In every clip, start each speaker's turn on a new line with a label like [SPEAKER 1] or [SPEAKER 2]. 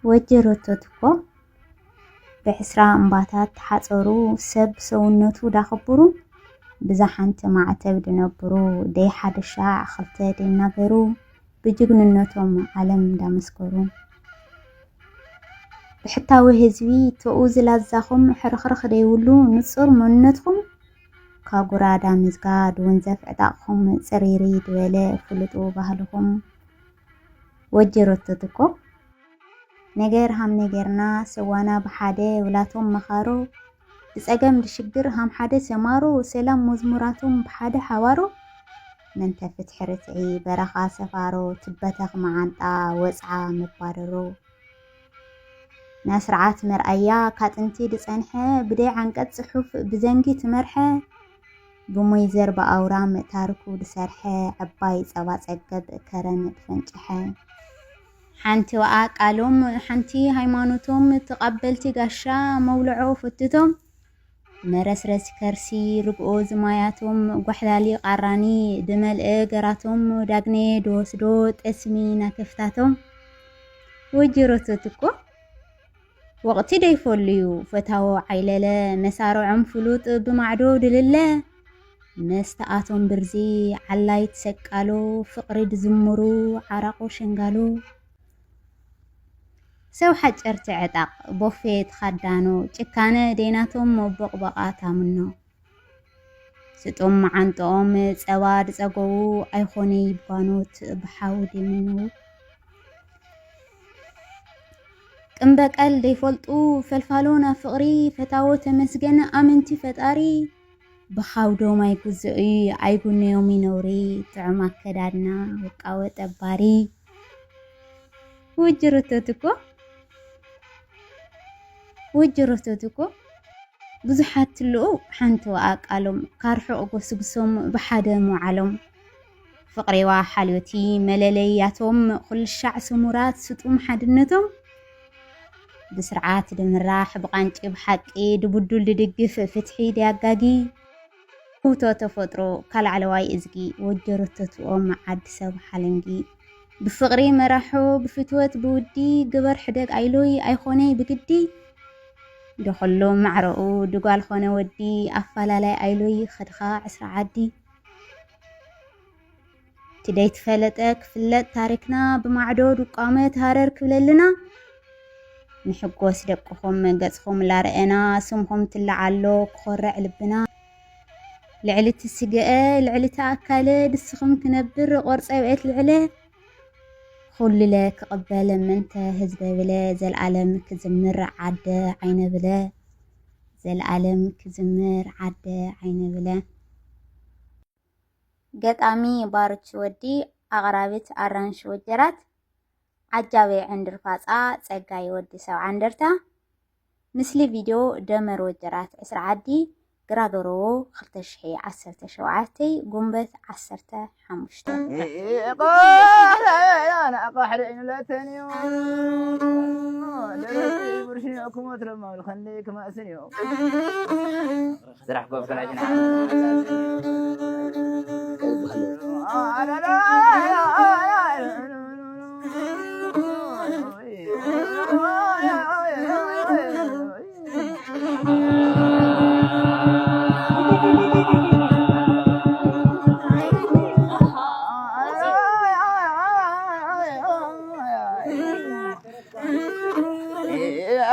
[SPEAKER 1] ወጀሮቶትኮ ብሕስራ እምባታት ሓፀሩ ሰብ ሰውነቱ ዳኽብሩ ብዛሓንቲ ማዕተብ ድነብሩ ደይ ሓደሻ ክልተ ደናገሩ ብጅግንነቶም ዓለም ዳመስከሩ ብሕታዊ ህዝቢ ተኡ ዝላዛኹም ሕርኽርኽ ደይብሉ ንጹር መንነትኩም ካጉራዳ ምዝጋድ ወንዘፍ ዕጣቕኹም ጽሪሪ ድበለ ፍልጡ ባህልኹም ወጀሮቶትኮ ነገር ሃም ነገርና ሰዋና ብሓደ ውላቶም መኻሮ ብጸገም ድሽግር ሃም ሓደ ሰማሮ ሰላም መዝሙራቶም ብሓደ ሓዋሮ መንተፍት ሕርትዒ በረኻ ሰፋሮ ትበተኽ መዓንጣ ወፅዓ መባረሮ ናስርዓት መርአያ ካጥንቲ ድጸንሐ ብደይ ዓንቀት ጽሑፍ ብዘንጊ ትመርሐ ብሞይዘር በአውራ ታሪኩ ድሰርሐ ዕባይ ጸባ ጸገብ ከረን ድፈንጭሐ ሓንቲ ወኣ ቃሎም ሓንቲ ሃይማኖቶም ተቐበልቲ ጋሻ መውልዖ ፍትቶም መረስረስ ከርሲ ርግኦ ዝማያቶም ጓሕላሊ ቃራኒ ድመልአ ገራቶም ዳግኔ ድወስዶ ጠስሚ ናከፍታቶም ወጀሮቶትኮ ወቕቲ ደይፈልዩ ፈታዎ ዓይለለ መሳርዖም ፍሉጥ ብማዕዶ ድልለ መስተኣቶም ብርዚ ዓላይ ተሰቃሎ ፍቕሪ ድዝምሩ ዓራቆ ሸንጋሎ ሰው ሓጨርቲ ዕጣቕ ቦፌ ተኸዳኖ ጭካነ ደይናቶም በቕበቓ ታምኖ ስጦም መዓንጦኦም ጸባ ድጸገቡ ኣይኾነ ይብጓኖት ብሓው ደይምነው ቅምበቀል ደይፈልጡ ፈልፋሎና ፍቕሪ ፈታዎ ተመስገነ ኣመንቲ ፈጣሪ ብኻውዶም ኣይጉዝኡ ኣይጉነዮም ይነውሪ ጥዑም ኣከዳድና ወቃወ ጠባሪ ወጀሮቶትኮ ብዙሓት ትልኡ ሓንቲ ወኣ ቃሎም ካርሑቕ ጎስግሶም ብሓደ መዓሎም ፍቕሬዋ ሓልዮቲ መለለያቶም ኩልሻዕ ስሙራት ስጡም ሓድነቶም ብስርዓት ድምራሕ ብቃንጪ ብሓቂ ድቡዱል ድድግፍ ፍትሒ ዲያጋጊ ውቶ ተፈጥሮ ካልዓለዋይ እዝጊ ወጀሮቶትኦም ዓዲ ሰብ ሓለንጊ ብፍቕሪ መራሖ ብፍትወት ብውዲ ግበር ሕደግ ኣይሎይ ኣይኾነይ ብግዲ ደኸሎ ማዕረኡ ድጓል ኾነ ወዲ ኣፋላላይ ኣይሎይ ኸድኻ 20 ዓዲ ትደይ ትፈለጠ ክፍለጥ ታሪክና ብማዕዶ ድቋመ ታረር ክብለልና ንሕጎስ ደቅኹም ገጽኹም ላርአና ስምኹም ትለዓሎ ክኾርዕ ልብና ልዕሊ ትስግአ ልዕሊ ተኣካለ ድስኹም ክነብር ቖርጸ ብኤት ልዕለ ኩልለ ክቕበል ምንተ ህዝበ ብለ ዘለዓለም ክዝምር ዓደ ዓይነ ብለ ዘለዓለም ክዝምር ዓደ ዓይነ ብለ ገጣሚ ባርች ወዲ ኣቕራቢት ኣራንሺ ወጀራት عجابي عند رفاصة ጸጋይ ወዲ ሰብ ዓንደርታ ምስሊ ቪድዮ ደመር ወጀራት 10 ዓዲ ግራገሮ 2017 ጉንበት 15
[SPEAKER 2] انا اقحرين لا تنيو برشنيكم وترمى خليك ما اسنيو سرح كوف كلاجنا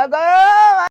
[SPEAKER 2] Go!